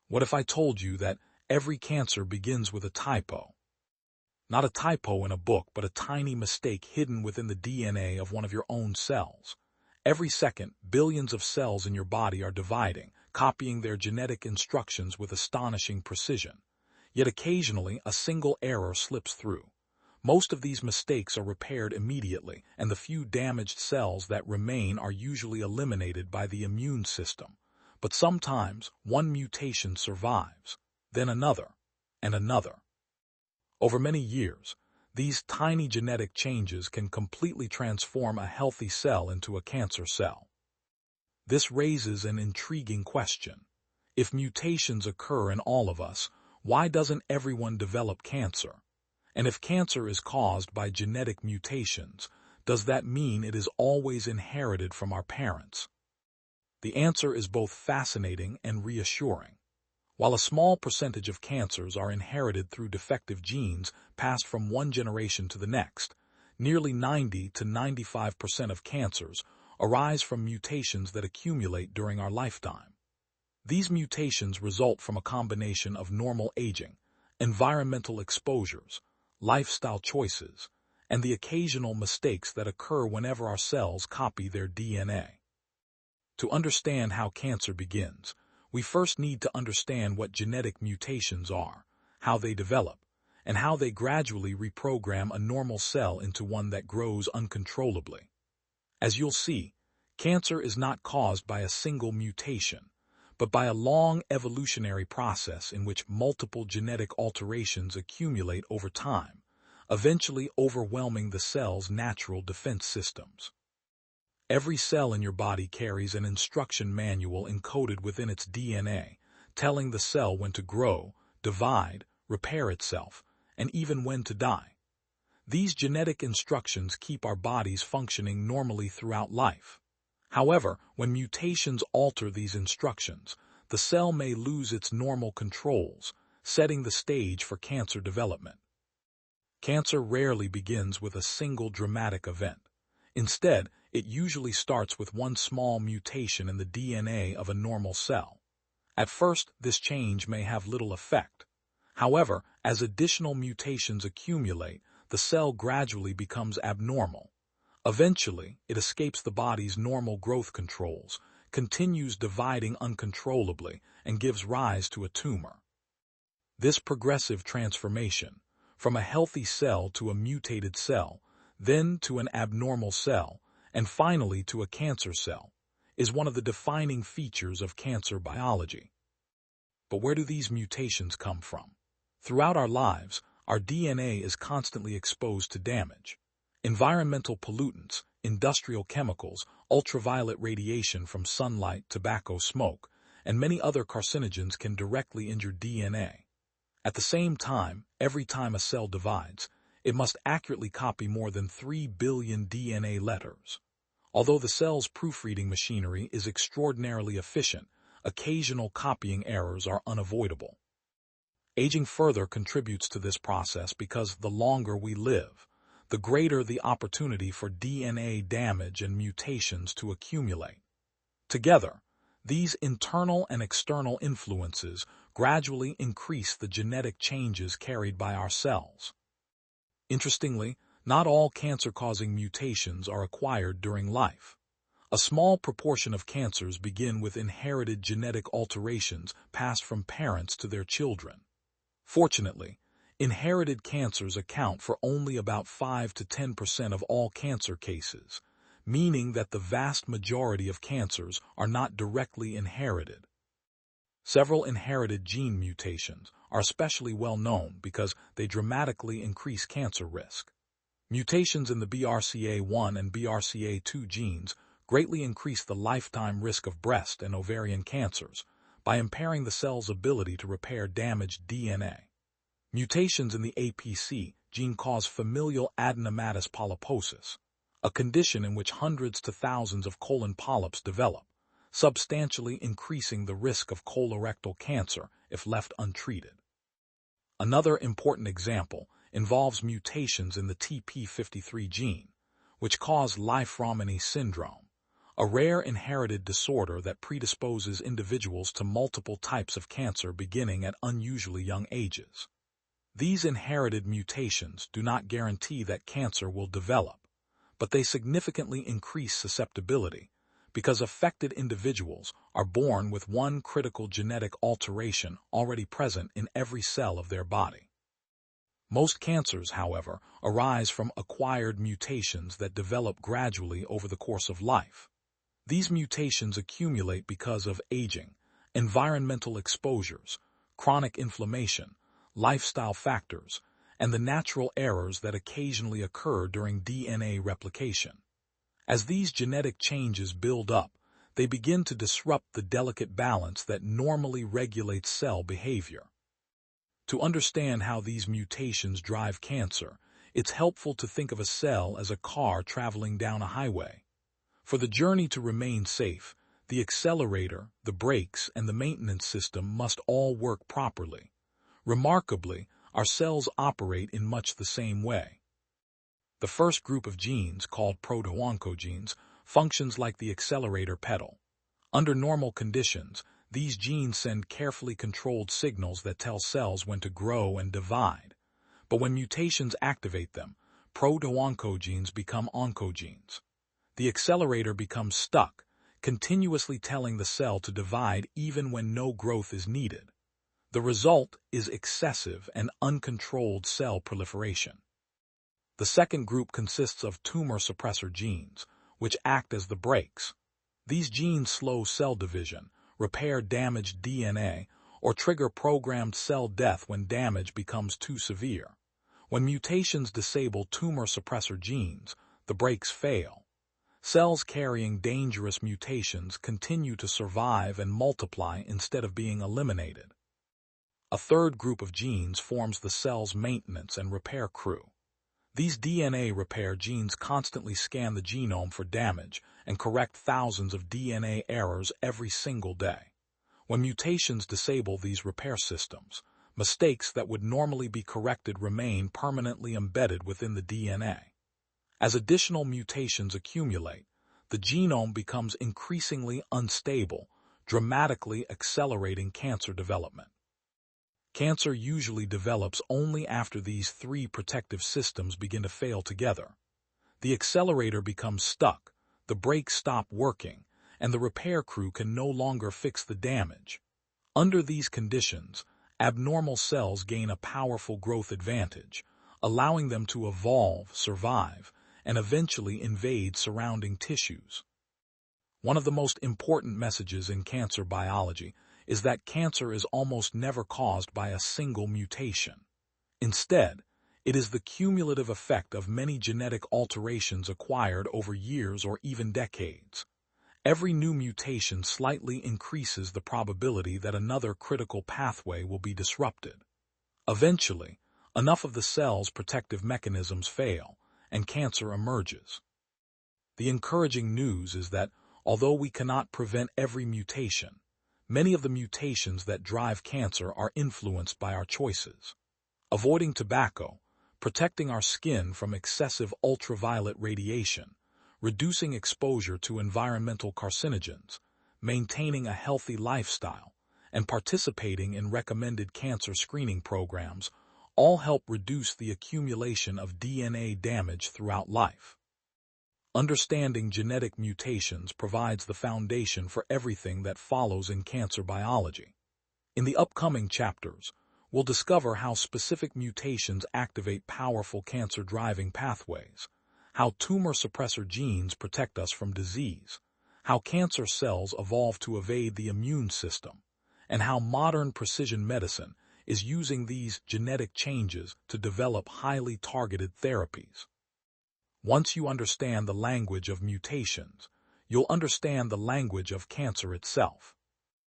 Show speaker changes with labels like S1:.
S1: What if I told you that every cancer begins with a typo? Not a typo in a book, but a tiny mistake hidden within the DNA of one of your own cells. Every second, billions of cells in your body are dividing, copying their genetic instructions with astonishing precision. Yet occasionally, a single error slips through. Most of these mistakes are repaired immediately, and the few damaged cells that remain are usually eliminated by the immune system. But sometimes, one mutation survives, then another, and another. Over many years, these tiny genetic changes can completely transform a healthy cell into a cancer cell. This raises an intriguing question. If mutations occur in all of us, why doesn't everyone develop cancer? And if cancer is caused by genetic mutations, does that mean it is always inherited from our parents? The answer is both fascinating and reassuring. While a small percentage of cancers are inherited through defective genes passed from one generation to the next, nearly 90 to 95% of cancers arise from mutations that accumulate during our lifetime. These mutations result from a combination of normal aging, environmental exposures, lifestyle choices, and the occasional mistakes that occur whenever our cells copy their DNA. To understand how cancer begins, we first need to understand what genetic mutations are, how they develop, and how they gradually reprogram a normal cell into one that grows uncontrollably. As you'll see, cancer is not caused by a single mutation, but by a long evolutionary process in which multiple genetic alterations accumulate over time, eventually overwhelming the cell's natural defense systems. Every cell in your body carries an instruction manual encoded within its DNA, telling the cell when to grow, divide, repair itself, and even when to die. These genetic instructions keep our bodies functioning normally throughout life. However, when mutations alter these instructions, the cell may lose its normal controls, setting the stage for cancer development. Cancer rarely begins with a single dramatic event. Instead, it usually starts with one small mutation in the DNA of a normal cell. At first, this change may have little effect. However, as additional mutations accumulate, the cell gradually becomes abnormal. Eventually, it escapes the body's normal growth controls, continues dividing uncontrollably, and gives rise to a tumor. This progressive transformation, from a healthy cell to a mutated cell, then to an abnormal cell, and finally to a cancer cell, is one of the defining features of cancer biology. But where do these mutations come from? Throughout our lives, our DNA is constantly exposed to damage. Environmental pollutants, industrial chemicals, ultraviolet radiation from sunlight, tobacco smoke, and many other carcinogens can directly injure DNA. At the same time, every time a cell divides, it must accurately copy more than 3 billion DNA letters. Although the cell's proofreading machinery is extraordinarily efficient, occasional copying errors are unavoidable. Aging further contributes to this process because the longer we live, the greater the opportunity for DNA damage and mutations to accumulate. Together, these internal and external influences gradually increase the genetic changes carried by our cells. Interestingly, not all cancer-causing mutations are acquired during life. A small proportion of cancers begin with inherited genetic alterations passed from parents to their children. Fortunately, inherited cancers account for only about 5 to 10% of all cancer cases, meaning that the vast majority of cancers are not directly inherited. Several inherited gene mutations are especially well known because they dramatically increase cancer risk. Mutations in the BRCA1 and BRCA2 genes greatly increase the lifetime risk of breast and ovarian cancers by impairing the cell's ability to repair damaged DNA. Mutations in the APC gene cause familial adenomatous polyposis, a condition in which hundreds to thousands of colon polyps develop, substantially increasing the risk of colorectal cancer if left untreated. Another important example involves mutations in the TP53 gene, which cause Liefeld-Romano syndrome, a rare inherited disorder that predisposes individuals to multiple types of cancer beginning at unusually young ages. These inherited mutations do not guarantee that cancer will develop, but they significantly increase susceptibility because affected individuals are born with one critical genetic alteration already present in every cell of their body. Most cancers, however, arise from acquired mutations that develop gradually over the course of life. These mutations accumulate because of aging, environmental exposures, chronic inflammation, lifestyle factors, and the natural errors that occasionally occur during DNA replication. As these genetic changes build up, they begin to disrupt the delicate balance that normally regulates cell behavior. To understand how these mutations drive cancer, it's helpful to think of a cell as a car traveling down a highway. For the journey to remain safe, the accelerator, the brakes, and the maintenance system must all work properly. Remarkably, our cells operate in much the same way. The first group of genes, called proto-oncogenes, functions like the accelerator pedal. Under normal conditions, these genes send carefully controlled signals that tell cells when to grow and divide. But when mutations activate them, proto-oncogenes become oncogenes. The accelerator becomes stuck, continuously telling the cell to divide even when no growth is needed. The result is excessive and uncontrolled cell proliferation. The second group consists of tumor suppressor genes, which act as the brakes. These genes slow cell division, repair damaged DNA, or trigger programmed cell death when damage becomes too severe. When mutations disable tumor suppressor genes, the brakes fail. Cells carrying dangerous mutations continue to survive and multiply instead of being eliminated. A third group of genes forms the cell's maintenance and repair crew. These DNA repair genes constantly scan the genome for damage and correct thousands of DNA errors every single day. When mutations disable these repair systems, mistakes that would normally be corrected remain permanently embedded within the DNA. As additional mutations accumulate, the genome becomes increasingly unstable, dramatically accelerating cancer development. Cancer usually develops only after these three protective systems begin to fail together. The accelerator becomes stuck, the brakes stop working, and the repair crew can no longer fix the damage. Under these conditions, abnormal cells gain a powerful growth advantage, allowing them to evolve, survive, and eventually invade surrounding tissues. One of the most important messages in cancer biology is that cancer is almost never caused by a single mutation. Instead, it is the cumulative effect of many genetic alterations acquired over years or even decades. Every new mutation slightly increases the probability that another critical pathway will be disrupted. Eventually, enough of the cell's protective mechanisms fail, and cancer emerges. The encouraging news is that, although we cannot prevent every mutation, many of the mutations that drive cancer are influenced by our choices. Avoiding tobacco, protecting our skin from excessive ultraviolet radiation, reducing exposure to environmental carcinogens, maintaining a healthy lifestyle, and participating in recommended cancer screening programs all help reduce the accumulation of DNA damage throughout life. Understanding genetic mutations provides the foundation for everything that follows in cancer biology. In the upcoming chapters, we'll discover how specific mutations activate powerful cancer-driving pathways, how tumor suppressor genes protect us from disease, how cancer cells evolve to evade the immune system, and how modern precision medicine is using these genetic changes to develop highly targeted therapies. Once you understand the language of mutations, you'll understand the language of cancer itself.